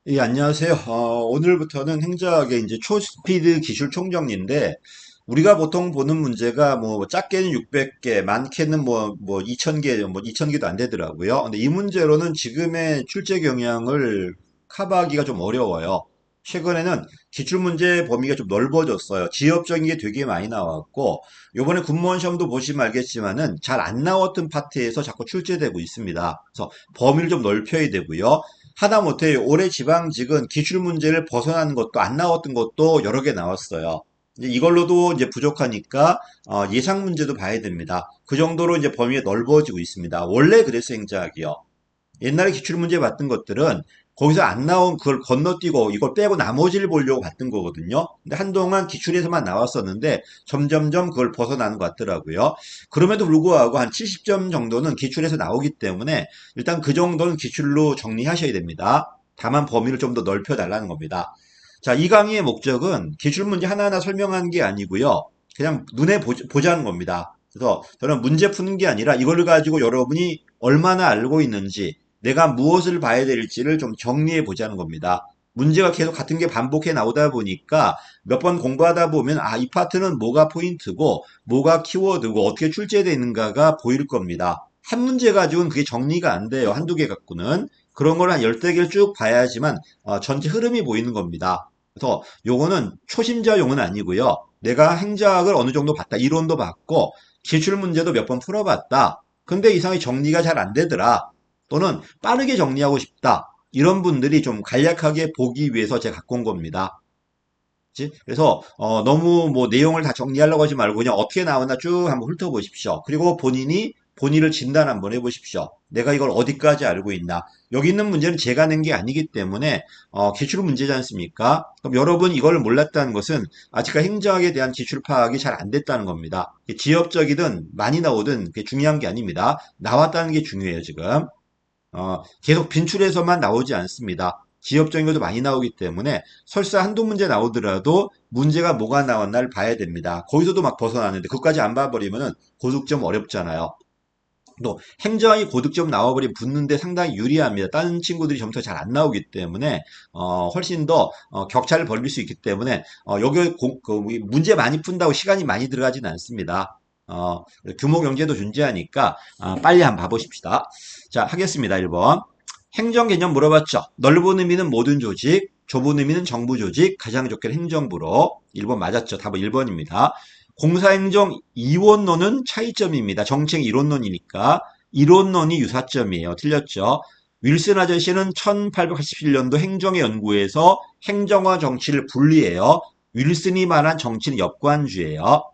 예, 안녕하세요. 오늘부터는 행정학의 이제 초스피드 기술 총정리인데, 우리가 보통 보는 문제가 뭐, 작게는 600개, 많게는 뭐, 2000개, 뭐, 2000개도 안 되더라고요. 근데 이 문제로는 지금의 출제 경향을 커버하기가 좀 어려워요. 최근에는 기출 문제 범위가 좀 넓어졌어요. 지역적인 게 되게 많이 나왔고, 요번에 군무원 시험도 보시면 알겠지만은 잘 안 나왔던 파트에서 자꾸 출제되고 있습니다. 그래서 범위를 좀 넓혀야 되고요. 하다못해 올해 지방직은 기출 문제를 벗어나는 것도 안 나왔던 것도 여러 개 나왔어요. 이제 이걸로도 이제 부족하니까 예상 문제도 봐야 됩니다. 그 정도로 이제 범위가 넓어지고 있습니다. 원래 그래서 행정학이요. 옛날에 기출문제 봤던 것들은 거기서 안 나온 그걸 건너뛰고 이걸 빼고 나머지를 보려고 봤던 거거든요. 근데 한동안 기출에서만 나왔었는데 점점점 그걸 벗어나는 것 같더라고요. 그럼에도 불구하고 한 70점 정도는 기출에서 나오기 때문에 일단 그 정도는 기출로 정리하셔야 됩니다. 다만 범위를 좀 더 넓혀 달라는 겁니다. 자, 이 강의의 목적은 기출문제 하나하나 설명하는 게 아니고요. 그냥 눈에 보자는 겁니다. 그래서 저는 문제 푸는 게 아니라 이걸 가지고 여러분이 얼마나 알고 있는지 내가 무엇을 봐야 될지를 좀 정리해 보자는 겁니다. 문제가 계속 같은 게 반복해 나오다 보니까 몇 번 공부하다 보면 이 파트는 뭐가 포인트고 뭐가 키워드고 어떻게 출제되어 있는가가 보일 겁니다. 한 문제 가지고는 그게 정리가 안 돼요. 한두 개 갖고는. 그런 걸 한 열대 개를 쭉 봐야지만 전체 흐름이 보이는 겁니다. 그래서 요거는 초심자용은 아니고요. 내가 행자학을 어느 정도 봤다. 이론도 봤고 기출 문제도 몇 번 풀어봤다. 근데 이상하게 정리가 잘 안 되더라. 또는 빠르게 정리하고 싶다. 이런 분들이 좀 간략하게 보기 위해서 제가 갖고 온 겁니다. 그래서 너무 뭐 내용을 다 정리하려고 하지 말고 그냥 어떻게 나오나 쭉 한번 훑어보십시오. 그리고 본인이 본인을 진단 한번 해보십시오. 내가 이걸 어디까지 알고 있나. 여기 있는 문제는 제가 낸 게 아니기 때문에 기출 문제지 않습니까? 그럼 여러분 이걸 몰랐다는 것은 아직까지 행정학에 대한 기출 파악이 잘 안 됐다는 겁니다. 지엽적이든 많이 나오든 그게 중요한 게 아닙니다. 나왔다는 게 중요해요, 지금. 계속 빈출해서만 나오지 않습니다. 지역적인 것도 많이 나오기 때문에 설사 한두 문제 나오더라도 문제가 뭐가 나왔나를 봐야 됩니다. 거기서도 막 벗어나는데 그것까지 안 봐버리면은 고득점 어렵잖아요. 또 행정이 고득점 나와버리면 붙는데 상당히 유리합니다. 다른 친구들이 점수가 잘 안 나오기 때문에 훨씬 더 격차를 벌릴 수 있기 때문에 여기 문제 많이 푼다고 시간이 많이 들어가지는 않습니다. 규모 경제도 존재하니까 빨리 한번 봐보십시다. 자, 하겠습니다. 1번. 행정 개념 물어봤죠. 넓은 의미는 모든 조직, 좁은 의미는 정부 조직, 가장 적게는 행정부로. 1번 맞았죠. 답은 1번입니다. 공사행정 이원론은 차이점입니다. 정책 이론론이니까 이론론이 유사점이에요. 틀렸죠. 윌슨 아저씨는 1887년도 행정의 연구에서 행정과 정치를 분리해요. 윌슨이 말한 정치는 역관주예요.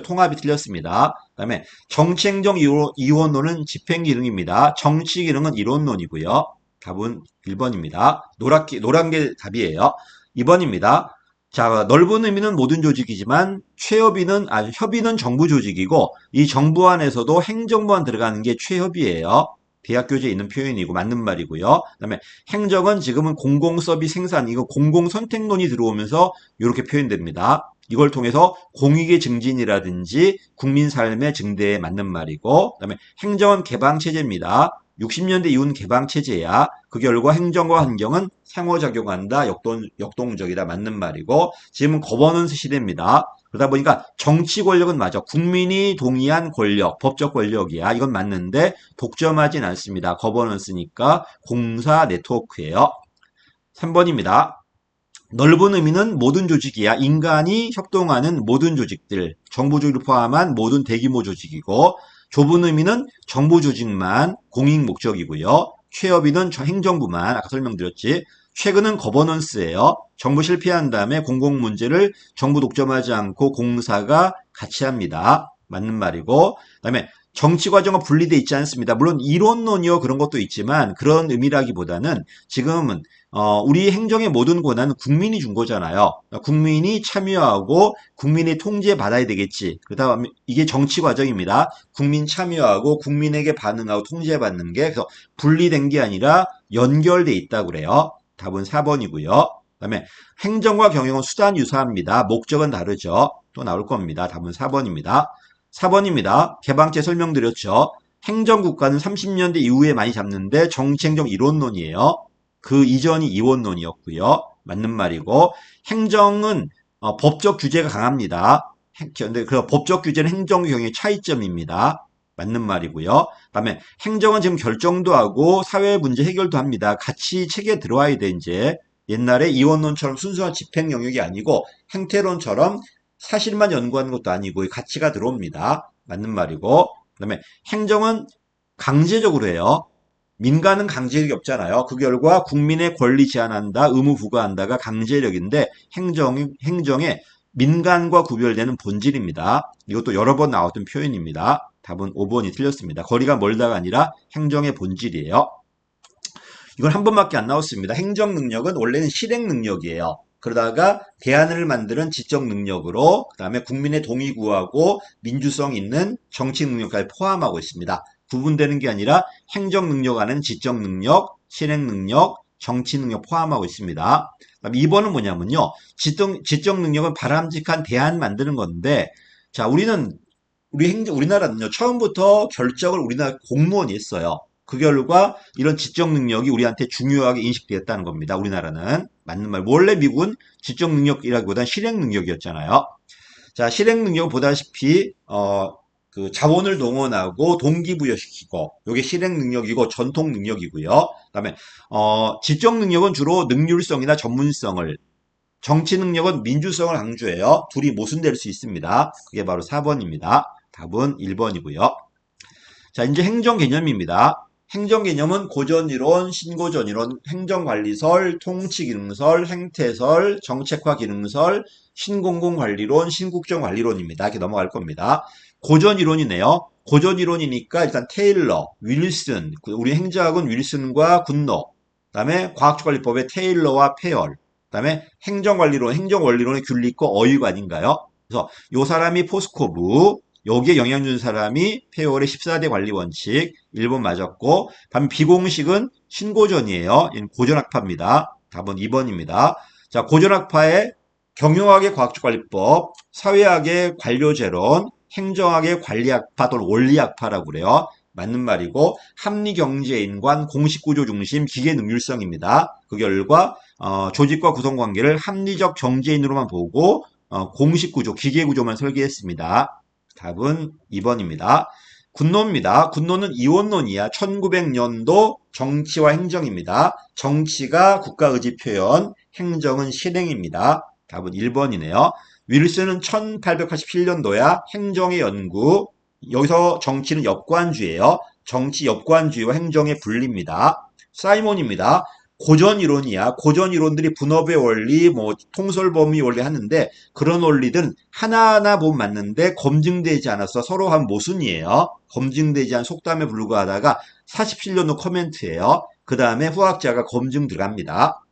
통합이 틀렸습니다. 그다음에 정치행정 이원론은 집행기능입니다. 정치기능은 이론론이고요. 답은 1번입니다. 노란 게 답이에요. 2번입니다. 자, 넓은 의미는 모든 조직이지만 협의는 정부 조직이고 이 정부 안에서도 행정부안 들어가는 게 최협이에요. 대학교재에 있는 표현이고 맞는 말이고요. 그다음에 행정은 지금은 공공서비스 생산 이거 공공선택론이 들어오면서 이렇게 표현됩니다. 이걸 통해서 공익의 증진이라든지 국민 삶의 증대에 맞는 말이고 그다음에 행정은 개방체제입니다. 60년대 이후는 개방체제야. 그 결과 행정과 환경은 상호작용한다. 역동적이다. 맞는 말이고 지금은 거버넌스 시대입니다. 그러다 보니까 정치 권력은 맞아. 국민이 동의한 권력, 법적 권력이야. 이건 맞는데 독점하진 않습니다. 거버넌스니까 공사 네트워크예요. 3번입니다. 넓은 의미는 모든 조직이야. 인간이 협동하는 모든 조직들, 정부 조직을 포함한 모든 대규모 조직이고, 좁은 의미는 정부 조직만 공익 목적이고요. 최협의는 행정부만, 아까 설명드렸지. 최근은 거버넌스예요. 정부 실패한 다음에 공공 문제를 정부 독점하지 않고 공사가 같이 합니다. 맞는 말이고, 그다음에 정치 과정과 분리돼 있지 않습니다. 물론 이론론이요 그런 것도 있지만 그런 의미라기보다는 지금은 우리 행정의 모든 권한은 국민이 준 거잖아요. 국민이 참여하고 국민의 통제 받아야 되겠지. 그다음에 이게 정치 과정입니다. 국민 참여하고 국민에게 반응하고 통제받는 게 그래서 분리된 게 아니라 연결돼 있다고 그래요. 답은 4번이고요. 그다음에 행정과 경영은 수단 유사합니다. 목적은 다르죠. 또 나올 겁니다. 답은 4번입니다. 4번입니다. 개방체 설명드렸죠. 행정국가는 30년대 이후에 많이 잡는데 정치행정 이론론이에요. 그 이전이 이원론이었고요. 맞는 말이고 행정은 법적 규제가 강합니다. 근데 그 법적 규제는 행정 경영의 차이점입니다. 맞는 말이고요. 그다음에 행정은 지금 결정도 하고 사회 문제 해결도 합니다. 같이 책에 들어와야 돼 이제. 옛날에 이원론처럼 순수한 집행 영역이 아니고 행태론처럼 사실만 연구하는 것도 아니고 가치가 들어옵니다. 맞는 말이고. 그다음에 행정은 강제적으로 해요. 민간은 강제력이 없잖아요. 그 결과 국민의 권리 제한한다, 의무 부과한다가 강제력인데 행정의 민간과 구별되는 본질입니다. 이것도 여러 번 나왔던 표현입니다. 답은 5번이 틀렸습니다. 거리가 멀다가 아니라 행정의 본질이에요. 이건 한 번밖에 안 나왔습니다. 행정 능력은 원래는 실행 능력이에요. 그러다가 대안을 만드는 지적 능력으로 그다음에 국민의 동의 구하고 민주성 있는 정치 능력까지 포함하고 있습니다. 구분되는 게 아니라 행정 능력 안에는 지적 능력, 실행 능력, 정치 능력 포함하고 있습니다. 2번은 뭐냐면요. 지적 능력은 바람직한 대안 만드는 건데 자, 우리나라는요. 처음부터 결정을 우리나라 공무원이 했어요. 그 결과 이런 지적 능력이 우리한테 중요하게 인식되었다는 겁니다. 우리나라는. 맞는 말. 원래 미국은 지적 능력이라기보다는 실행 능력이었잖아요. 자, 실행 능력은 보다시피 그 자본을 동원하고 동기부여시키고 요게 실행 능력이고 전통 능력이고요. 그다음에 지적 능력은 주로 능률성이나 전문성을 정치 능력은 민주성을 강조해요. 둘이 모순될 수 있습니다. 그게 바로 4번입니다. 답은 1번이고요. 자, 이제 행정 개념입니다. 행정 개념은 고전이론, 신고전이론, 행정관리설, 통치기능설, 행태설, 정책화기능설, 신공공관리론, 신국정관리론입니다. 이렇게 넘어갈 겁니다. 고전이론이네요. 고전이론이니까 일단 테일러, 윌슨, 우리 행정학은 윌슨과 군노, 그 다음에 과학적관리법의 테일러와 페얼, 그 다음에 행정원리론의 귤리코 어휘관인가요? 그래서 요 사람이 포스코브, 여기에 영향 준 사람이 페어의 14대 관리 원칙 1번 맞았고 반면 비공식은 신고전이에요. 고전학파입니다. 답은 2번입니다. 자, 고전학파의 경영학의 과학적 관리법, 사회학의 관료제론, 행정학의 관리학파 또는 원리학파라고 그래요. 맞는 말이고 합리경제인관, 공식구조 중심, 기계능률성입니다. 그 결과 조직과 구성관계를 합리적 경제인으로만 보고 공식구조, 기계구조만 설계했습니다. 답은 2번입니다. 군노입니다. 군노는 이원론이야. 1900년도 정치와 행정입니다. 정치가 국가의지 표현, 행정은 실행입니다. 답은 1번이네요. 윌슨은 1887년도야. 행정의 연구. 여기서 정치는 역관주예요. 정치 역관주의와 행정의 분리입니다. 사이몬입니다. 고전 이론이야. 고전 이론들이 분업의 원리, 통솔범위 원리 하는데 그런 원리들은 하나하나 보면 맞는데 검증되지 않아서 서로 한 모순이에요. 검증되지 않은 속담에 불과하다가 47년도 코멘트예요. 그 다음에 후학자가 검증 들어갑니다.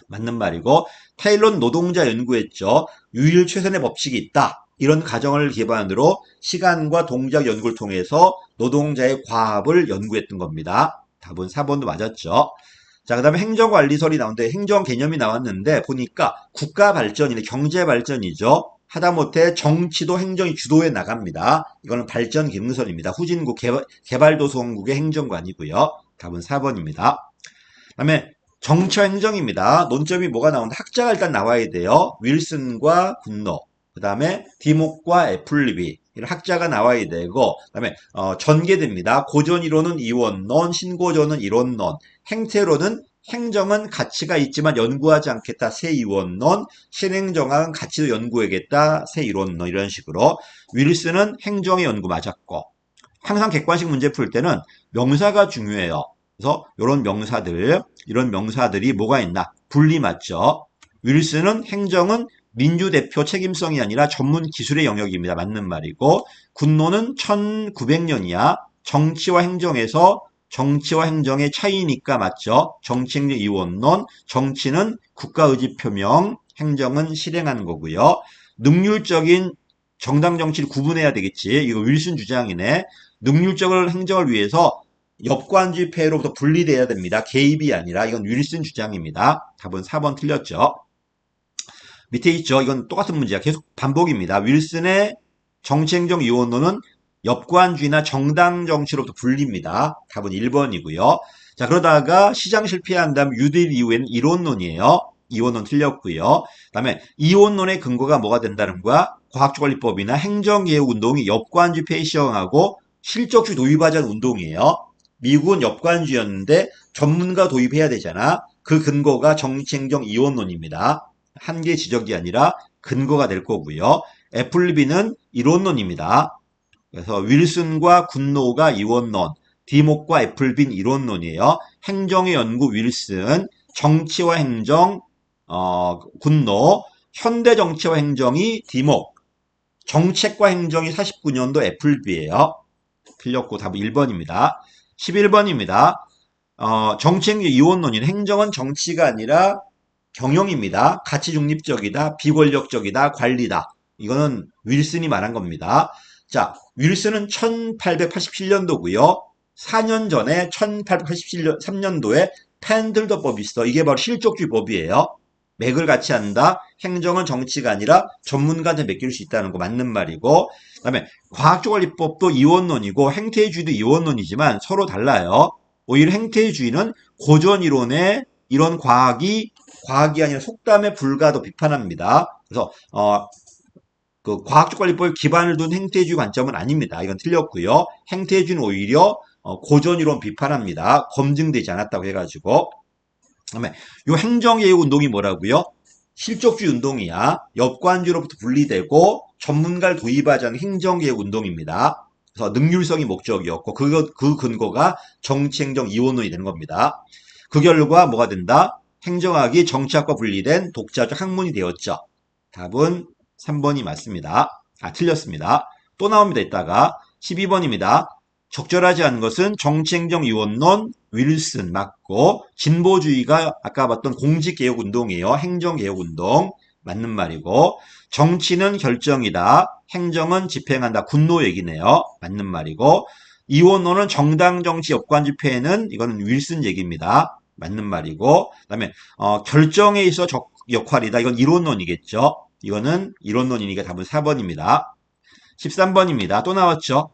맞는 말이고 테일러는 노동자 연구했죠. 유일 최선의 법칙이 있다. 이런 가정을 기반으로 시간과 동작 연구를 통해서 노동자의 과합을 연구했던 겁니다. 답은 4번도 맞았죠. 자, 그 다음에 행정관리설이 나오는데 행정 개념이 나왔는데 보니까 국가 발전이네, 경제 발전이죠. 하다못해 정치도 행정이 주도해 나갑니다. 이거는 발전 기능설입니다. 후진국 개발도상국의 행정관이고요. 답은 4번입니다. 그 다음에 정치와 행정입니다. 논점이 뭐가 나오는데 학자가 일단 나와야 돼요. 윌슨과 군노, 그 다음에 디목과 애플리비 이런 학자가 나와야 되고 그 다음에 전개됩니다. 고전이론은 이원론, 신고전은 이론론, 행태론은 행정은 가치가 있지만 연구하지 않겠다. 새 이원론, 신행정학은 가치도 연구하겠다. 새 이론론 이런 식으로 윌슨은 행정의 연구 맞았고 항상 객관식 문제 풀 때는 명사가 중요해요. 그래서 이런 명사들이 뭐가 있나? 분리 맞죠? 윌슨은 행정은 민주대표 책임성이 아니라 전문 기술의 영역입니다. 맞는 말이고 군노는 1900년이야. 정치와 행정의 차이니까 맞죠? 정치행정 이원론, 정치는 국가의지 표명, 행정은 실행하는 거고요. 능률적인 정당 정치를 구분해야 되겠지. 이거 윌슨 주장이네. 능률적인 행정을 위해서 역관주의 폐해로부터 분리돼야 됩니다. 개입이 아니라 이건 윌슨 주장입니다. 답은 4번 틀렸죠. 밑에 있죠. 이건 똑같은 문제야. 계속 반복입니다. 윌슨의 정치행정이원론은 역관주의나 정당 정치로부터 분리입니다. 답은 1번이고요. 자, 그러다가 시장 실패한 다음 뉴딜 이후에는 이론론이에요. 이원론 틀렸고요. 그다음에 이원론의 근거가 뭐가 된다는 거야? 과학주관리법이나 행정개혁 운동이 엽관주의 폐시형하고 실적주의 도입하자는 운동이에요. 미국은 엽관주의였는데 전문가 도입해야 되잖아. 그 근거가 정치행정 이원론입니다. 한계 지적이 아니라 근거가 될 거고요. 애플비는 이론론입니다. 그래서 윌슨과 군노가 이원론, 디목과 애플빈 이론론이에요. 행정의 연구 윌슨, 정치와 행정 군노, 현대 정치와 행정이 디목, 정책과 행정이 49년도 애플비예요. 틀렸고 답은 1번입니다. 11번입니다. 정치행정 이원론인 행정은 정치가 아니라 경영입니다. 가치 중립적이다, 비권력적이다, 관리다. 이거는 윌슨이 말한 겁니다. 자, 윌슨은 1887년도고요. 4년 전에 1883년도에 펜들더법이 있어. 이게 바로 실족주의 법이에요. 맥을 같이 한다. 행정은 정치가 아니라 전문가한테 맡길 수 있다는 거 맞는 말이고, 그다음에 과학주관리법도 이원론이고 행태주의도 이원론이지만 서로 달라요. 오히려 행태주의는 고전 이론의 이런 과학이 아니라 속담에 불과도 비판합니다. 그래서 그 과학주관리법에 기반을 둔 행태주의 관점은 아닙니다. 이건 틀렸고요. 행태주의는 오히려 고전 이론 비판합니다. 검증되지 않았다고 해가지고. 그다음에 요 행정개혁 운동이 뭐라고요? 실적주의 운동이야. 엽관주로부터 분리되고 전문가를 도입하자는 행정개혁 운동입니다. 그래서 능률성이 목적이었고 그 근거가 정치행정 이원론이 되는 겁니다. 그 결과 뭐가 된다? 행정학이 정치학과 분리된 독자적 학문이 되었죠. 답은 3번이 맞습니다. 틀렸습니다. 또 나옵니다. 이따가 12번입니다. 적절하지 않은 것은 정치행정이원론 윌슨 맞고 진보주의가 아까 봤던 공직개혁운동이에요. 행정개혁운동 맞는 말이고 정치는 결정이다. 행정은 집행한다. 군노 얘기네요. 맞는 말이고 이원론은 정당정치 역관집회는 이거는 윌슨 얘기입니다. 맞는 말이고 그다음에 결정에 있어 역할이다. 이건 이론론이겠죠. 이거는 이론론이니까 답은 4번입니다. 13번입니다. 또 나왔죠.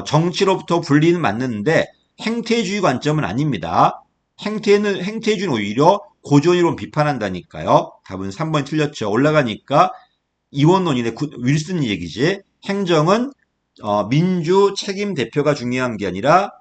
정치로부터 분리는 맞는데 행태주의 관점은 아닙니다. 행태주의는 오히려 고전이론 비판한다니까요. 답은 3번이 틀렸죠. 올라가니까 이원론이네. 윌슨 얘기지. 행정은 민주 책임 대표가 중요한 게 아니라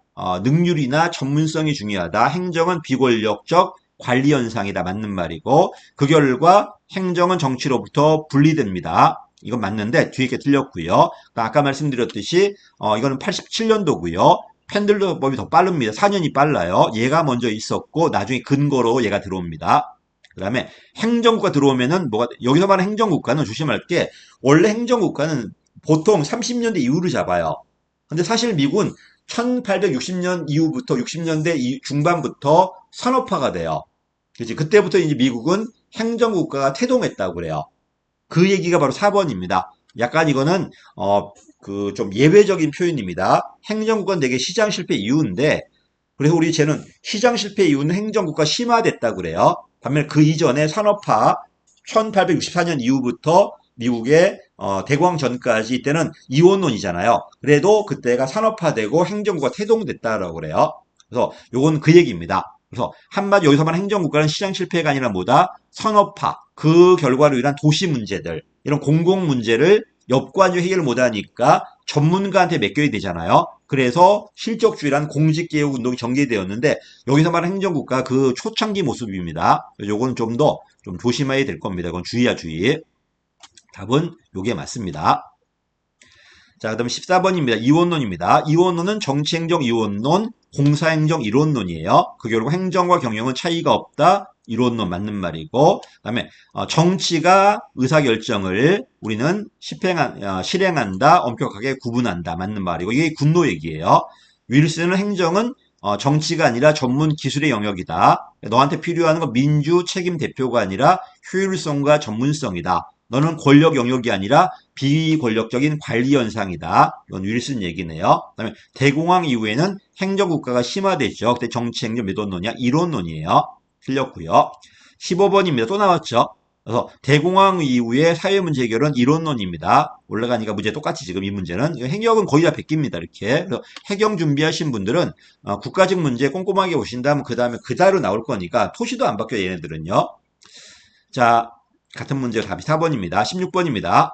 능률이나 전문성이 중요하다. 행정은 비권력적 관리 현상이다. 맞는 말이고 그 결과 행정은 정치로부터 분리됩니다. 이건 맞는데 뒤에 게 틀렸고요. 아까 말씀드렸듯이 이거는 87년도고요. 펜들러법이 더 빠릅니다. 4년이 빨라요. 얘가 먼저 있었고 나중에 근거로 얘가 들어옵니다. 그 다음에 행정국가 들어오면은 여기서 말하는 행정국가는 조심할 게 원래 행정국가는 보통 30년대 이후를 잡아요. 근데 사실 미국은 1860년 이후부터 60년대 중반부터 산업화가 돼요. 그치? 그때부터 이제 미국은 행정국가가 태동했다고 그래요. 그 얘기가 바로 4번입니다. 약간 이거는 그 좀 예외적인 표현입니다. 행정국가는 되게 시장 실패 이후인데 그래서 우리 쟤는 시장 실패 이후는 행정국가 심화됐다고 그래요. 반면 그 이전에 산업화 1864년 이후부터 미국의 대공황 전까지 이때는 이원론이잖아요. 그래도 그때가 산업화되고 행정국가 태동됐다라고 그래요. 그래서 요건 그 얘기입니다. 그래서 한마디 여기서 말하는 행정국가는 시장 실패가 아니라 뭐다? 산업화, 그 결과로 인한 도시 문제들, 이런 공공 문제를 엽관주의 해결을 못하니까 전문가한테 맡겨야 되잖아요. 그래서 실적주의란 공직개혁 운동이 전개되었는데 여기서 말하는 행정국가 그 초창기 모습입니다. 요거는 좀 더 좀 조심해야 될 겁니다. 이건 주의야 주의. 답은 요게 맞습니다. 자, 그다음 14번입니다. 이원론입니다. 이원론은 정치행정 이원론, 공사행정 이론론이에요. 그 결국 행정과 경영은 차이가 없다. 이론론 맞는 말이고, 그다음에 정치가 의사결정을 우리는 실행한다, 엄격하게 구분한다 맞는 말이고 이게 군노 얘기예요. 윌슨은 행정은 정치가 아니라 전문 기술의 영역이다. 너한테 필요한 건 민주 책임 대표가 아니라 효율성과 전문성이다. 너는 권력 영역이 아니라 비권력적인 관리 현상이다. 이건 윌슨 얘기네요. 그다음에 대공황 이후에는 행정국가가 심화됐죠. 그때 정치행정 몇 원론이야? 이론론이에요. 틀렸고요. 15번입니다. 또 나왔죠. 그래서 대공황 이후의 사회문제 해결은 이론론입니다. 올라가니까 문제 똑같이 지금 이 문제는 행역은 거의 다 베낍니다. 이렇게. 그래서 해경 준비하신 분들은 국가직 문제 꼼꼼하게 오신다면 그 다음에 그대로 나올 거니까 토시도 안 바뀌어요. 얘네들은요. 자, 같은 문제 답이 4번입니다. 16번입니다.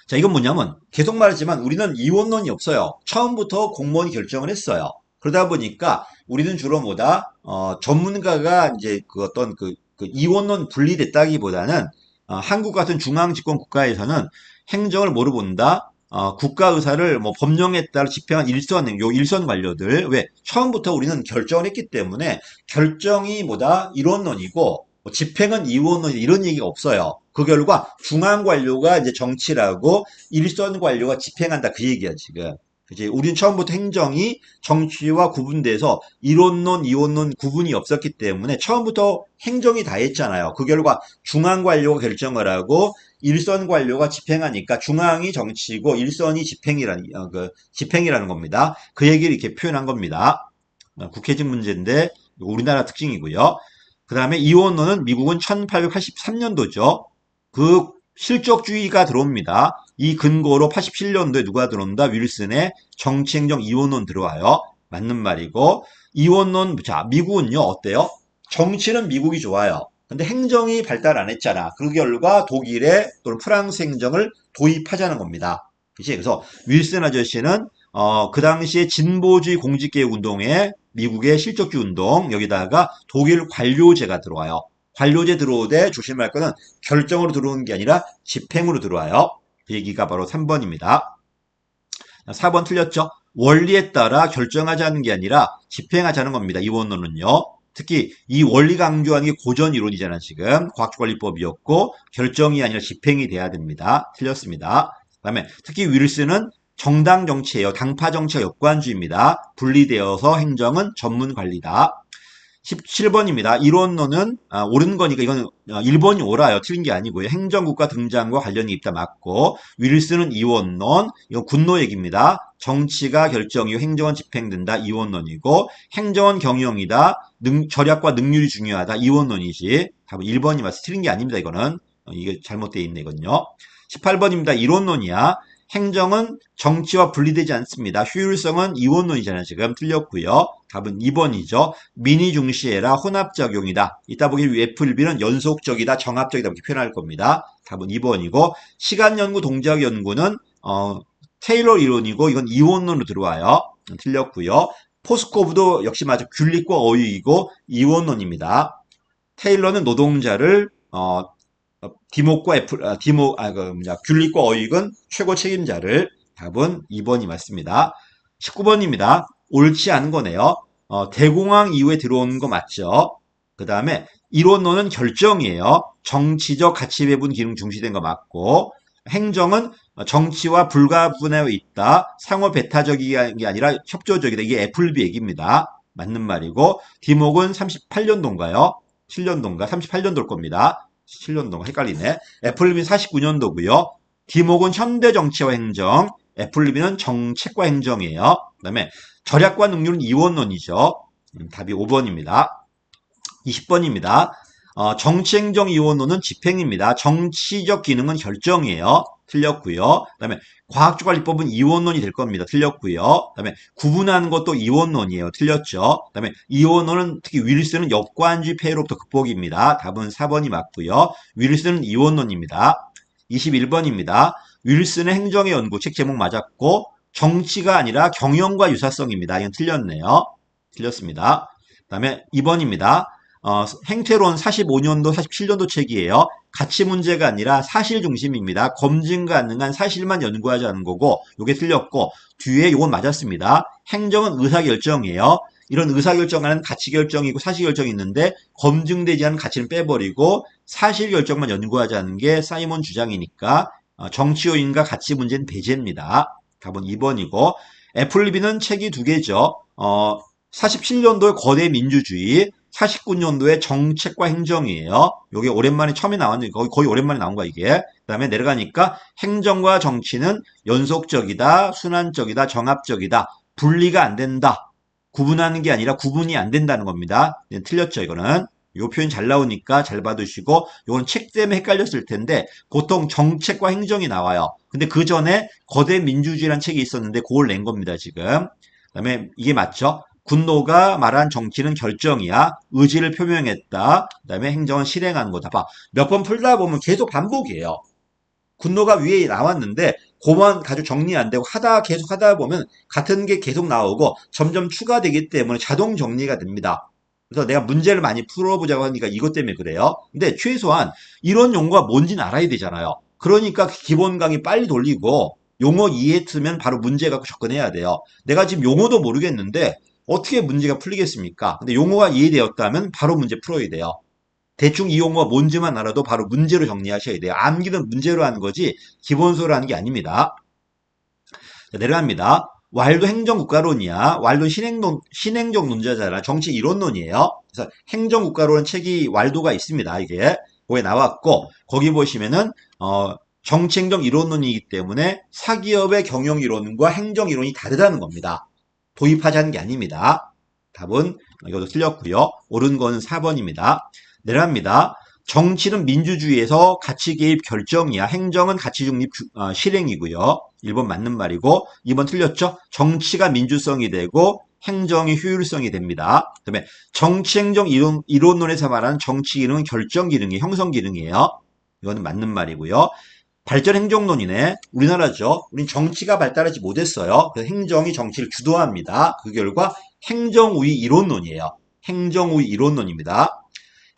자, 이건 뭐냐면 계속 말하지만 우리는 이원론이 없어요. 처음부터 공무원이 결정을 했어요. 그러다 보니까 우리는 주로 뭐다 전문가가 이제 그 어떤 그 이원론 분리됐다기보다는 한국 같은 중앙 집권 국가에서는 행정을 뭐로 본다? 국가 의사를 뭐 법령에 따라 집행한 일선 관료들 왜 처음부터 우리는 결정을 했기 때문에 결정이 뭐다 이론론이고 뭐 집행은 이원론 이런 얘기가 없어요. 그 결과 중앙 관료가 이제 정치라고 일선 관료가 집행한다 그 얘기야 지금. 그치? 우린 처음부터 행정이 정치와 구분돼서 이론론, 이원론 구분이 없었기 때문에 처음부터 행정이 다 했잖아요. 그 결과 중앙 관료가 결정을 하고 일선 관료가 집행하니까 중앙이 정치고 일선이 집행이라는 겁니다. 그 얘기를 이렇게 표현한 겁니다. 국회직 문제인데 우리나라 특징이고요. 그 다음에 이원론은 미국은 1883년도죠. 그 실적주의가 들어옵니다. 이 근거로 87년도에 누가 들어온다? 윌슨의 정치행정 이원론 들어와요. 맞는 말이고 이원론 자 미국은요 어때요? 정치는 미국이 좋아요. 근데 행정이 발달 안 했잖아. 그 결과 독일의 또는 프랑스 행정을 도입하자는 겁니다. 그치? 그래서 윌슨 아저씨는 그 당시에 진보주의 공직개혁 운동에 미국의 실적주의 운동 여기다가 독일 관료제가 들어와요. 관료제 들어오되 조심할 거는 결정으로 들어오는 게 아니라 집행으로 들어와요. 그 얘기가 바로 3번입니다. 4번 틀렸죠? 원리에 따라 결정하자는 게 아니라 집행하자는 겁니다. 이원론은요. 특히 이 원리 강조하는 게 고전 이론이잖아 지금. 과학주관리법이었고 결정이 아니라 집행이 돼야 됩니다. 틀렸습니다. 그 다음에 특히 윌슨은 정당 정치예요. 당파 정치가 역관주의입니다. 분리되어서 행정은 전문 관리다. 17번입니다. 이론론은 옳은 거니까 이건 1번이 옳아요. 틀린 게 아니고요. 행정국가 등장과 관련이 있다 맞고 윌슨은 이원론 이건 군노 얘기입니다. 정치가 결정 이후 행정은 집행된다. 이원론이고 행정은 경영이다. 절약과 능률이 중요하다. 이원론이지. 답은 1번이 맞아. 틀린 게 아닙니다. 이거는 이게 잘못되어 있네 이건요. 18번입니다. 이론론이야. 행정은 정치와 분리되지 않습니다. 효율성은 이원론이잖아요. 지금 틀렸고요. 답은 2번이죠. 민의 중시해라 혼합작용이다. 이따 보기 F1B는 연속적이다 정합적이다 이렇게 표현할 겁니다. 답은 2번이고 시간연구 동작연구는 테일러 이론이고 이건 이원론으로 들어와요. 틀렸고요. 포스코브도 역시 맞아 균립과 어휘이고 이원론입니다. 테일러는 노동자를 균립과 어익은 최고 책임자를 답은 2번이 맞습니다. 19번입니다. 옳지 않은 거네요. 대공황 이후에 들어온 거 맞죠? 그 다음에 이론론은 결정이에요. 정치적 가치 배분 기능 중시된 거 맞고 행정은 정치와 불가분해 있다. 상호 배타적인 게 아니라 협조적이다. 이게 애플비 얘기입니다. 맞는 말이고 디목은 38년도인가요? 7년도인가? 38년도일 겁니다. 7년도가 헷갈리네. 애플리비는 49년도고요. 디목은 현대정치와 행정, 애플리비는 정책과 행정이에요. 그 다음에 절약과 능률은 이원론이죠. 답이 5번입니다. 20번입니다. 정치행정 이원론은 집행입니다. 정치적 기능은 결정이에요. 틀렸고요. 그 다음에 과학주관리법은 이원론이 될 겁니다. 틀렸고요. 그 다음에 구분하는 것도 이원론이에요. 틀렸죠. 그 다음에 이원론은 특히 윌슨은 역관주의 폐해로부터 극복입니다. 답은 4번이 맞고요. 윌슨은 이원론입니다. 21번입니다. 윌슨의 행정의 연구 책 제목 맞았고 정치가 아니라 경영과 유사성입니다. 이건 틀렸네요. 틀렸습니다. 그 다음에 2번입니다. 행태론 45년도, 47년도 책이에요. 가치 문제가 아니라 사실 중심입니다. 검증 가능한 사실만 연구하자는 거고, 요게 틀렸고, 뒤에 요건 맞았습니다. 행정은 의사결정이에요. 이런 의사결정하는 가치결정이고 사실결정이 있는데, 검증되지 않은 가치는 빼버리고, 사실결정만 연구하자는 게 사이먼 주장이니까, 정치 요인과 가치 문제는 배제입니다. 답은 2번이고, 애플리비는 책이 두 개죠. 47년도에 거대 민주주의, 49년도에 정책과 행정이에요. 요게 오랜만에 처음에 나왔는데 거의 오랜만에 나온 거야 이게. 그 다음에 내려가니까 행정과 정치는 연속적이다, 순환적이다, 정합적이다, 분리가 안 된다. 구분하는 게 아니라 구분이 안 된다는 겁니다. 틀렸죠 이거는. 요 표현 잘 나오니까 잘 봐두시고, 요건 책 때문에 헷갈렸을 텐데, 보통 정책과 행정이 나와요. 근데 그 전에 거대 민주주의라는 책이 있었는데, 그걸 낸 겁니다, 지금. 그다음에 이게 맞죠? 군노가 말한 정치는 결정이야. 의지를 표명했다. 그다음에 행정은 실행하는 거다. 봐. 몇 번 풀다 보면 계속 반복이에요. 군노가 위에 나왔는데 그만 가지고 정리 안 되고 계속 하다 보면 같은 게 계속 나오고 점점 추가되기 때문에 자동 정리가 됩니다. 그래서 내가 문제를 많이 풀어보자고 하니까 이것 때문에 그래요. 근데 최소한 이런 용어가 뭔지는 알아야 되잖아요. 그러니까 기본 강의 빨리 돌리고 용어 이해했으면 바로 문제 갖고 접근해야 돼요. 내가 지금 용어도 모르겠는데 어떻게 문제가 풀리겠습니까? 근데 용어가 이해되었다면 바로 문제 풀어야 돼요. 대충 이 용어가 뭔지만 알아도 바로 문제로 정리하셔야 돼요. 암기는 문제로 하는 거지 기본소로 하는 게 아닙니다. 자, 내려갑니다. 왈도 행정국가론이야. 왈도 신행적 논자잖아. 정치 이론론이에요. 그래서 행정국가론 책이 왈도가 있습니다. 이게 거기에 나왔고 거기 보시면은 정치행정 이론론이기 때문에 사기업의 경영이론과 행정이론이 다르다는 겁니다. 도입하자는 게 아닙니다. 답은 이것도 틀렸고요. 옳은 거는 4번입니다. 내려갑니다. 정치는 민주주의에서 가치 개입 결정이야. 행정은 가치 중립 실행이고요. 1번 맞는 말이고 2번 틀렸죠? 정치가 민주성이 되고 행정이 효율성이 됩니다. 그다음에 정치 행정 이론론에서 말하는 정치 기능은 결정 기능이 형성 기능이에요. 이거는 맞는 말이고요. 발전 행정론이네. 우리나라죠. 우린 정치가 발달하지 못했어요. 그래서 행정이 정치를 주도합니다. 그 결과 행정우위 이론론이에요. 행정우위 이론론입니다.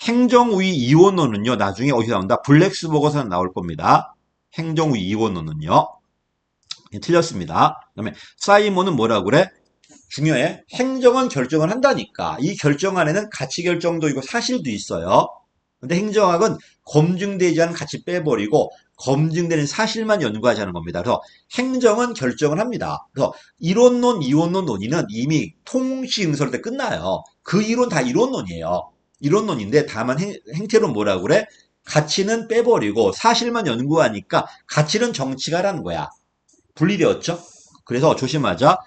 행정우위 이원론은요, 나중에 어디서 나온다? 블랙스버거에서 나올 겁니다. 행정우위 이원론은요. 틀렸습니다. 그 다음에 사이먼은 뭐라고 그래? 중요해. 행정은 결정을 한다니까. 이 결정 안에는 가치 결정도 있고 사실도 있어요. 근데 행정학은 검증되지 않은 가치 빼버리고 검증되는 사실만 연구하자는 겁니다. 그래서 행정은 결정을 합니다. 그래서 이론론, 이원론 논의는 이미 통시응설 때 끝나요. 그 이론 다 이론론이에요. 이론론인데 다만 행태론 뭐라고 그래? 가치는 빼버리고 사실만 연구하니까 가치는 정치가라는 거야. 분리되었죠? 그래서 조심하자.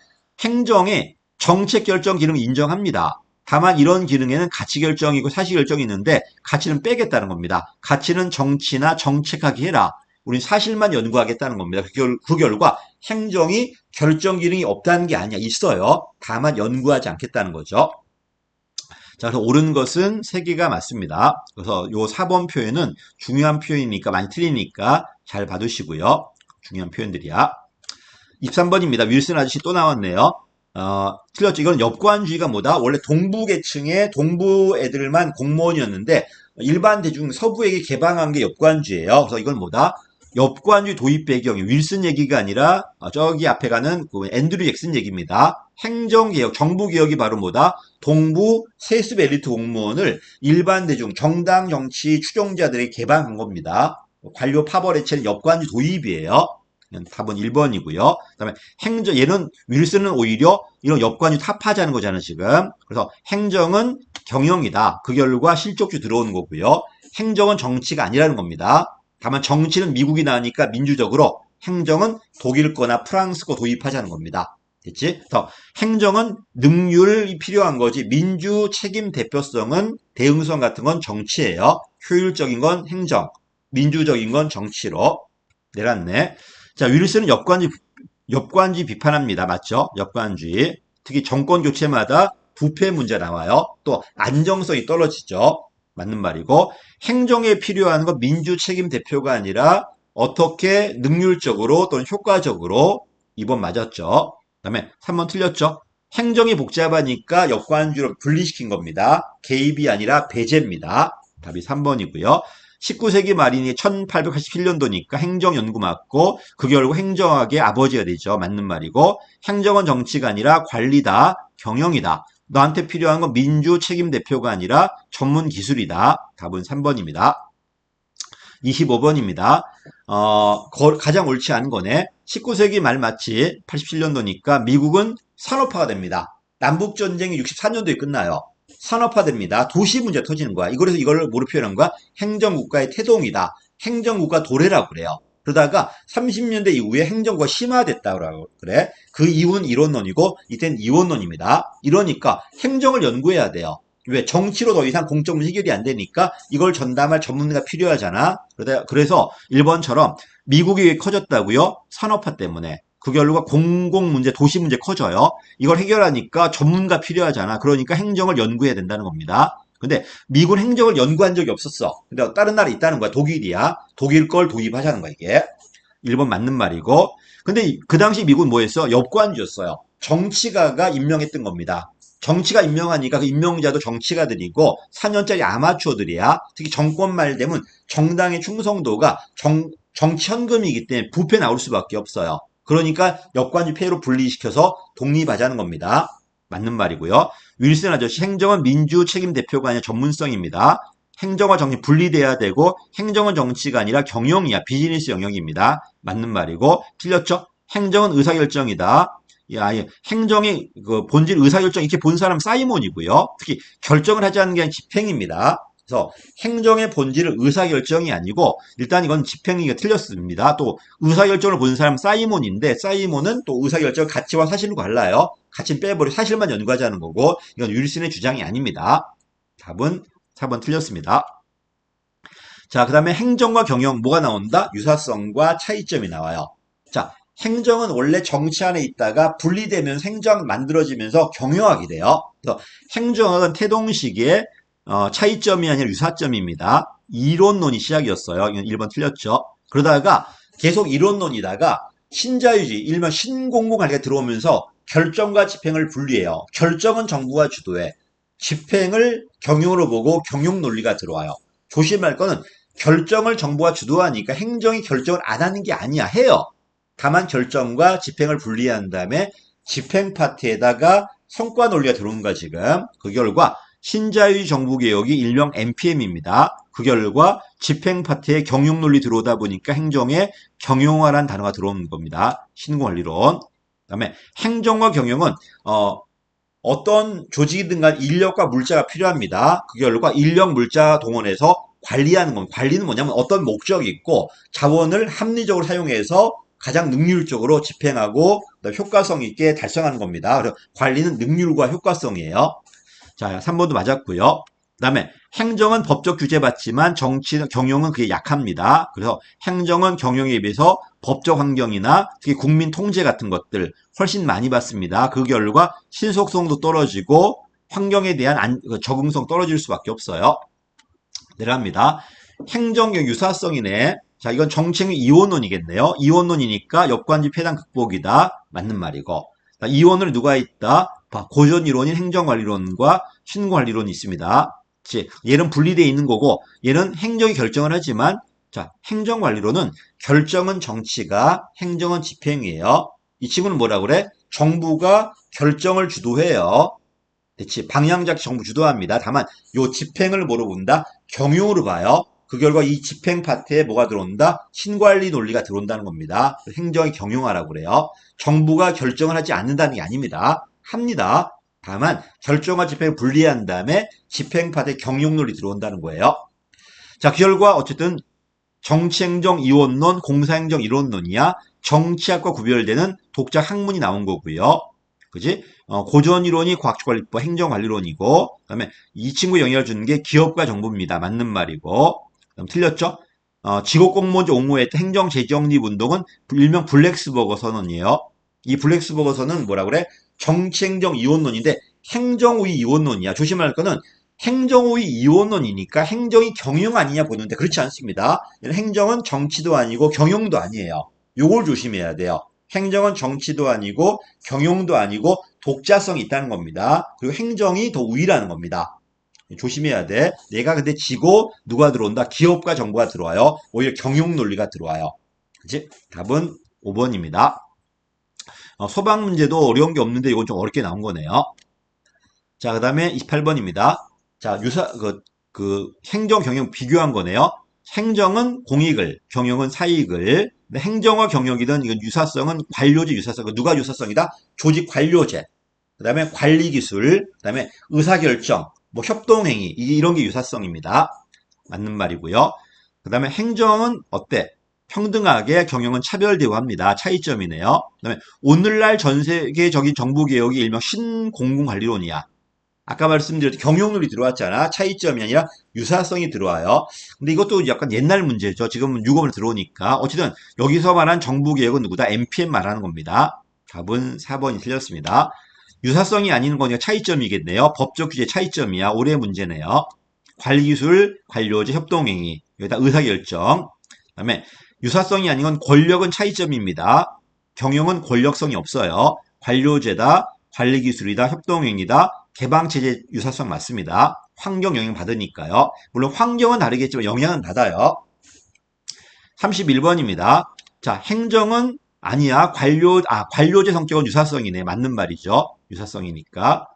행정의 정책 결정 기능을 인정합니다. 다만 이런 기능에는 가치 결정이고 사실 결정이 있는데 가치는 빼겠다는 겁니다. 가치는 정치나 정책하게 해라. 우린 사실만 연구하겠다는 겁니다. 그 결과 행정이 결정 기능이 없다는 게 아니야. 있어요. 다만 연구하지 않겠다는 거죠. 자, 그래서 옳은 것은 3개가 맞습니다. 그래서 요 4번 표현은 중요한 표현이니까 많이 틀리니까 잘 봐두시고요. 중요한 표현들이야. 23번입니다. 윌슨 아저씨 또 나왔네요. 틀렸죠. 이건 엽관주의가 뭐다? 원래 동부 계층의 동부 애들만 공무원이었는데 일반 대중 서부에게 개방한 게 엽관주의예요. 그래서 이건 뭐다? 엽관주의 도입 배경이 윌슨 얘기가 아니라 저기 앞에 가는 그 앤드류 잭슨 얘기입니다. 행정개혁, 정부개혁이 바로 뭐다? 동부 세습 엘리트 공무원을 일반 대중, 정당 정치 추종자들에게 개방한 겁니다. 관료 파벌해체는 엽관주의 도입이에요. 답은 1번이고요. 그다음에 얘는 윌슨은 오히려 이런 엽관주의 타파하자는 거잖아요, 지금. 그래서 행정은 경영이다. 그 결과 실족주 들어오는 거고요. 행정은 정치가 아니라는 겁니다. 다만 정치는 미국이 나으니까 민주적으로 행정은 독일 거나 프랑스 거 도입하자는 겁니다. 됐지? 그래서 행정은 능률이 필요한 거지 민주 책임 대표성은 대응성 같은 건 정치예요. 효율적인 건 행정, 민주적인 건 정치로 내놨네. 자, 윌슨은 엽관주의 비판합니다. 맞죠? 엽관주의. 특히 정권 교체마다 부패 문제 나와요. 또 안정성이 떨어지죠. 맞는 말이고 행정에 필요한 건 민주 책임 대표가 아니라 어떻게 능률적으로 또는 효과적으로 2번 맞았죠. 그다음에 3번 틀렸죠. 행정이 복잡하니까 엽관주의로 분리시킨 겁니다. 개입이 아니라 배제입니다. 답이 3번이고요. 19세기 말이니 1887년도니까 행정연구 맞고 그 결국 행정학의 아버지가 되죠. 맞는 말이고 행정은 정치가 아니라 관리다, 경영이다. 너한테 필요한 건 민주 책임 대표가 아니라 전문 기술이다. 답은 3번입니다. 25번입니다. 가장 옳지 않은 거네. 19세기 말 맞지? 87년도니까 미국은 산업화가 됩니다. 남북전쟁이 64년도에 끝나요. 산업화됩니다. 도시 문제 터지는 거야. 그래서 이걸 뭐로 표현한 거야? 행정국가의 태동이다. 행정국가 도래라고 그래요. 그러다가 30년대 이후에 행정국가 심화됐다고 그래. 그 이후는 이론론이고 이때는 이원론입니다. 이러니까 행정을 연구해야 돼요. 왜? 정치로 더 이상 공적 문제 해결이 안 되니까 이걸 전담할 전문가가 필요하잖아. 그래서 일본처럼 미국이 왜 커졌다고요? 산업화 때문에. 그 결과 공공 문제, 도시 문제 커져요. 이걸 해결하니까 전문가 필요하잖아. 그러니까 행정을 연구해야 된다는 겁니다. 근데 미군 행정을 연구한 적이 없었어. 근데 다른 나라에 있다는 거야. 독일이야. 독일 걸 도입하자는 거야, 이게. 일본 맞는 말이고. 근데 그 당시 미군 뭐 했어? 엽관주였어요. 정치가가 임명했던 겁니다. 정치가 임명하니까 그 임명자도 정치가들이고 4년짜리 아마추어들이야. 특히 정권 말 되면 정당의 충성도가 정치 현금이기 때문에 부패 나올 수밖에 없어요. 그러니까 역관주 폐해로 분리시켜서 독립하자는 겁니다. 맞는 말이고요. 윌슨 아저씨 행정은 민주 책임 대표가 아니라 전문성입니다. 행정과 정치 분리돼야 되고 행정은 정치가 아니라 경영이야. 비즈니스 영역입니다. 맞는 말이고 틀렸죠? 행정은 의사결정이다. 아예 행정의 그 본질 의사결정 이렇게 본 사람 사이몬이고요. 특히 결정을 하지 않는 게 아니라 집행입니다. 그래서 행정의 본질은 의사결정이 아니고 일단 이건 집행이가 틀렸습니다. 또 의사결정을 본 사람 사이몬인데 사이몬은 또 의사결정 가치와 사실을 달라요. 가치는 빼버려 사실만 연구하자는 거고 이건 윌슨의 주장이 아닙니다. 답은 4번 틀렸습니다. 자, 그 다음에 행정과 경영 뭐가 나온다? 유사성과 차이점이 나와요. 자, 행정은 원래 정치 안에 있다가 분리되면 행정 만들어지면서 경영학이 돼요. 그래서 행정학은 태동식의 차이점이 아니라 유사점입니다. 이론론이 시작이었어요. 이건 1번 틀렸죠. 그러다가 계속 이론론이다가 신자유주의, 일명 신공공관리가 들어오면서 결정과 집행을 분리해요. 결정은 정부가 주도해. 집행을 경영으로 보고 경영 논리가 들어와요. 조심할 거는 결정을 정부가 주도하니까 행정이 결정을 안 하는 게 아니야. 해요. 다만 결정과 집행을 분리한 다음에 집행 파트에다가 성과 논리가 들어온 거야 지금. 그 결과 신자유주의 정부개혁이 일명 NPM입니다. 그 결과 집행 파트에 경영 논리 들어오다 보니까 행정에 경영화라는 단어가 들어오는 겁니다. 신공관리론. 그다음에 행정과 경영은 어떤 조직이든 간 인력과 물자가 필요합니다. 그 결과 인력 물자 동원해서 관리하는 겁니다. 관리는 뭐냐면 어떤 목적이 있고 자원을 합리적으로 사용해서 가장 능률적으로 집행하고 효과성 있게 달성하는 겁니다. 그래서 관리는 능률과 효과성이에요. 자, 3번도 맞았고요. 그다음에 행정은 법적 규제받지만 정치, 경영은 그게 약합니다. 그래서 행정은 경영에 비해서 법적 환경이나 특히 국민 통제 같은 것들 훨씬 많이 받습니다. 그 결과 신속성도 떨어지고 환경에 대한 적응성 떨어질 수밖에 없어요. 내려갑니다. 행정경 유사성이네. 자, 이건 정책의 이원론이겠네요. 이원론이니까 역관지 폐단 극복이다. 맞는 말이고. 자, 이원을 누가 있다? 고전이론인 행정관리론과 신관리론이 있습니다. 얘는 분리되어 있는 거고 얘는 행정이 결정을 하지만 자, 행정관리론은 결정은 정치가 행정은 집행이에요. 이 친구는 뭐라 그래? 정부가 결정을 주도해요. 그렇지. 방향작 정부 주도합니다. 다만 요 집행을 뭐로 본다? 경영으로 봐요. 그 결과 이 집행 파트에 뭐가 들어온다? 신관리 논리가 들어온다는 겁니다. 행정이 경영하라고 그래요. 정부가 결정을 하지 않는다는 게 아닙니다. 합니다. 다만 결정과 집행을 분리한 다음에 집행 파트에 경영 논리 들어온다는 거예요. 자, 그 결과 어쨌든 정치행정 이원론, 공사행정 이론론이야. 정치학과 구별되는 독자 학문이 나온 거고요. 그지? 고전이론이 과학관리법 행정관리론이고, 그 다음에 이 친구 영향을 주는 게 기업과 정부입니다. 맞는 말이고, 그럼 틀렸죠? 직업공무원제 옹호했던 행정재정립운동은 일명 블랙스버거 선언이에요. 이 블랙스버거 선언은 뭐라 그래? 정치행정 이원론인데 행정우위 이원론이야. 조심할 거는 행정우위 이원론이니까 행정이 경영 아니냐 보는데 그렇지 않습니다. 행정은 정치도 아니고 경영도 아니에요. 요걸 조심해야 돼요. 행정은 정치도 아니고 경영도 아니고 독자성이 있다는 겁니다. 그리고 행정이 더 우위라는 겁니다. 조심해야 돼. 내가 근데 지고 누가 들어온다? 기업과 정부가 들어와요. 오히려 경영 논리가 들어와요. 그치? 답은 5번입니다. 소방 문제도 어려운 게 없는데 이건 좀 어렵게 나온 거네요. 자, 그 다음에 28번입니다. 자, 행정, 경영 비교한 거네요. 행정은 공익을, 경영은 사익을. 근데 행정과 경영이든 이건 유사성은 관료제 유사성. 누가 유사성이다? 조직 관료제. 그 다음에 관리기술. 그 다음에 의사결정. 뭐 협동행위. 이런 게 유사성입니다. 맞는 말이고요. 그 다음에 행정은 어때? 평등하게 경영은 차별 대우합니다. 차이점이네요. 그다음에 오늘날 전 세계적인 정부 개혁이 일명 신공공관리론이야. 아까 말씀드렸듯이 경용률이 들어왔잖아. 차이점이 아니라 유사성이 들어와요. 근데 이것도 약간 옛날 문제죠. 지금은 유검을 들어오니까. 어쨌든 여기서 말한 정부개혁은 누구다? MPM 말하는 겁니다. 답은 4번이 틀렸습니다. 유사성이 아닌 거니까 차이점이겠네요. 법적 규제 차이점이야. 올해 문제네요. 관리기술, 관료제, 협동행위. 여기다 의사결정. 그다음에 유사성이 아닌 건 권력은 차이점입니다. 경영은 권력성이 없어요. 관료제다, 관리기술이다, 협동행위다, 개방체제 유사성 맞습니다. 환경 영향 받으니까요. 물론 환경은 다르겠지만 영향은 받아요. 31번입니다. 자, 행정은 아니야. 관료제 성격은 유사성이네. 맞는 말이죠. 유사성이니까.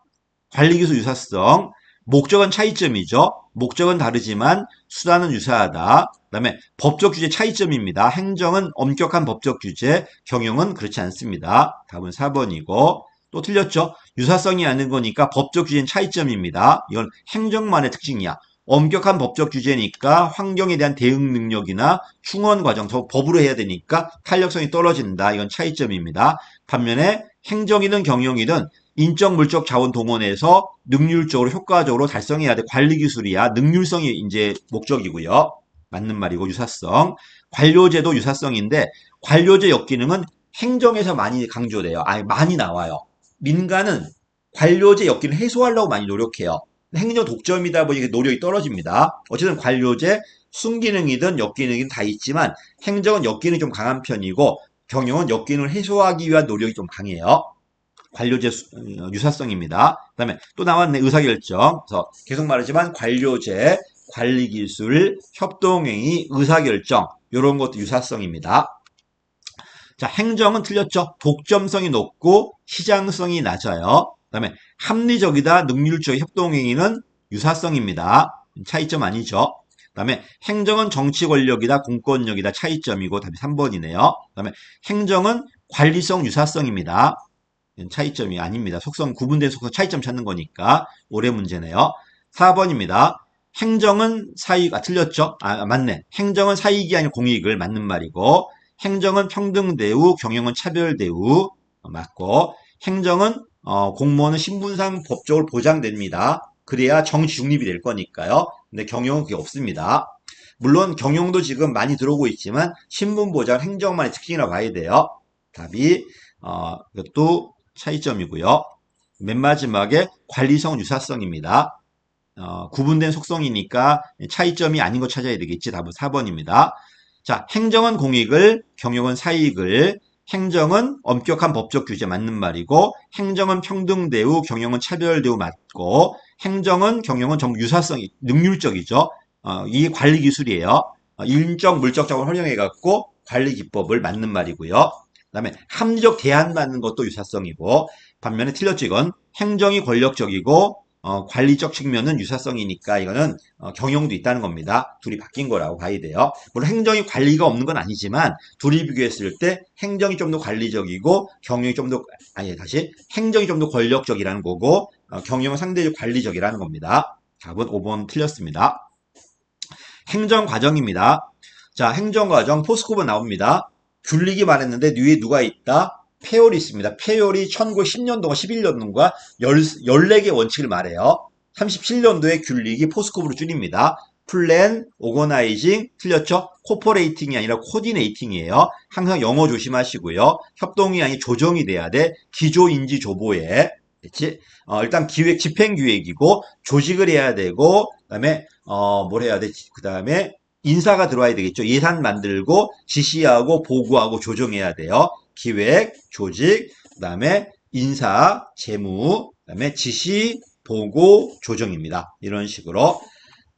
관리기술 유사성. 목적은 차이점이죠. 목적은 다르지만 수단은 유사하다. 그다음에 법적 규제 차이점입니다. 행정은 엄격한 법적 규제, 경영은 그렇지 않습니다. 답은 4번이고 또 틀렸죠. 유사성이 아닌 거니까 법적 규제는 차이점입니다. 이건 행정만의 특징이야. 엄격한 법적 규제니까 환경에 대한 대응 능력이나 충원 과정, 법으로 해야 되니까 탄력성이 떨어진다. 이건 차이점입니다. 반면에 행정이든 경영이든 인적 물적 자원 동원해서 능률적으로 효과적으로 달성해야 돼. 관리 기술이야. 능률성이 이제 목적이고요. 맞는 말이고 유사성. 관료제도 유사성인데 관료제 역기능은 행정에서 많이 강조돼요. 아니 많이 나와요. 민간은 관료제 역기능 해소하려고 많이 노력해요. 행정 독점이다 보니 노력이 떨어집니다. 어쨌든 관료제 순기능이든 역기능이든 다 있지만 행정은 역기능이 좀 강한 편이고 경영은 역기능을 해소하기 위한 노력이 좀 강해요. 관료제 유사성입니다. 그 다음에 또 나왔네. 의사결정. 그래서 계속 말하지만 관료제, 관리기술, 협동행위, 의사결정 이런 것도 유사성입니다. 자, 행정은 틀렸죠. 독점성이 높고 시장성이 낮아요. 그 다음에 합리적이다, 능률적 협동행위는 유사성입니다. 차이점 아니죠. 그 다음에 행정은 정치 권력이다, 공권력이다, 차이점이고 답이 3번이네요. 그 다음에 행정은 관리성 유사성입니다. 차이점이 아닙니다. 속성, 구분된 속성 차이점 찾는 거니까 올해 문제네요. 4번입니다. 행정은 틀렸죠? 맞네. 행정은 사익이 아닌 공익을 맞는 말이고, 행정은 평등 대우, 경영은 차별 대우 맞고, 행정은 공무원은 신분상 법적으로 보장됩니다. 그래야 정치 중립이 될 거니까요. 근데 경영은 그게 없습니다. 물론 경영도 지금 많이 들어오고 있지만 신분 보장 행정만의 특징이라고 봐야 돼요. 답이 이것도 차이점이고요. 맨 마지막에 관리성 유사성입니다. 구분된 속성이니까 차이점이 아닌 거 찾아야 되겠지. 답은 4번입니다. 자, 행정은 공익을, 경영은 사익을, 행정은 엄격한 법적 규제 맞는 말이고, 행정은 평등 대우, 경영은 차별 대우 맞고, 행정은 경영은 전부 유사성이 능률적이죠. 이 관리 기술이에요. 인적 물적 자원을 활용해갖고 관리 기법을 맞는 말이고요. 그다음에 합리적 대안 맞는 것도 유사성이고 반면에 틀렸죠. 이건 행정이 권력적이고 관리적 측면은 유사성이니까 이거는 경영도 있다는 겁니다. 둘이 바뀐 거라고 봐야 돼요. 물론 행정이 관리가 없는 건 아니지만 둘이 비교했을 때 행정이 좀 더 관리적이고 경영이 좀 더 행정이 좀 더 권력적이라는 거고 경영은 상대적 관리적이라는 겁니다. 답은 5번 틀렸습니다. 행정과정입니다. 자, 행정과정 포스코브 나옵니다. 귤리기 말했는데 뒤에 누가 있다? 페올이 있습니다. 페올이 1910년도가 11년도가 14개 원칙을 말해요. 37년도에 귤리기 포스코브로 줄입니다. 플랜, 오거나이징, 틀렸죠? 코퍼레이팅이 아니라 코디네이팅이에요. 항상 영어 조심하시고요. 협동이 아니 조정이 돼야 돼. 기조인지 조보에. 그치? 일단 기획, 집행기획이고, 조직을 해야 되고, 그 다음에, 뭘 해야 돼? 그 다음에, 인사가 들어와야 되겠죠. 예산 만들고, 지시하고, 보고하고, 조정해야 돼요. 기획, 조직, 그 다음에, 인사, 재무, 그 다음에 지시, 보고, 조정입니다. 이런 식으로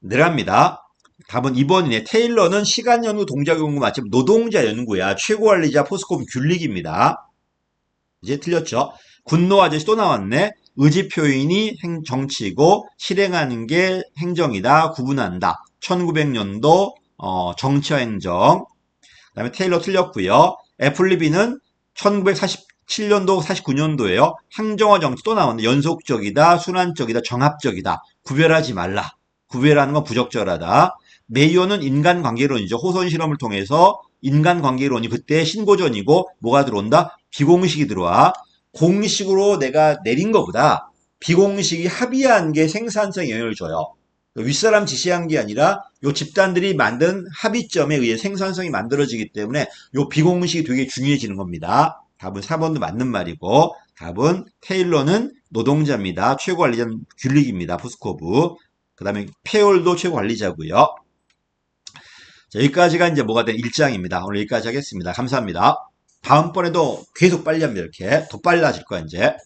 늘어갑니다. 답은 2번이네. 테일러는 시간 연구, 동작 연구 맞지만 노동자 연구야. 최고 관리자 포스코브 귤릭입니다. 이제 틀렸죠. 군노 아저씨 또 나왔네. 의지 표현이 정치고 실행하는 게 행정이다. 구분한다. 1900년도 정치와 행정. 그다음에 테일러 틀렸고요. 애플리비는 1947년도, 49년도에요. 행정화 정치 또 나왔네. 연속적이다, 순환적이다, 정합적이다. 구별하지 말라. 구별하는 건 부적절하다. 메이어는 인간관계론이죠. 호선 실험을 통해서 인간관계론이 그때 신고전이고 뭐가 들어온다? 비공식이 들어와. 공식으로 내가 내린 거보다 비공식이 합의한 게 생산성에 영향을 줘요. 윗사람 지시한 게 아니라 요 집단들이 만든 합의점에 의해 생산성이 만들어지기 때문에 요 비공식이 되게 중요해지는 겁니다. 답은 4번도 맞는 말이고, 답은 테일러는 노동자입니다. 최고관리자는 귤릭입니다. 포스코브. 그 다음에 페올도 최고관리자고요. 자, 여기까지가 이제 뭐가 된 1장입니다. 오늘 여기까지 하겠습니다. 감사합니다. 다음번에도 계속 빨리 합니다. 이렇게 더 빨라질 거야 이제.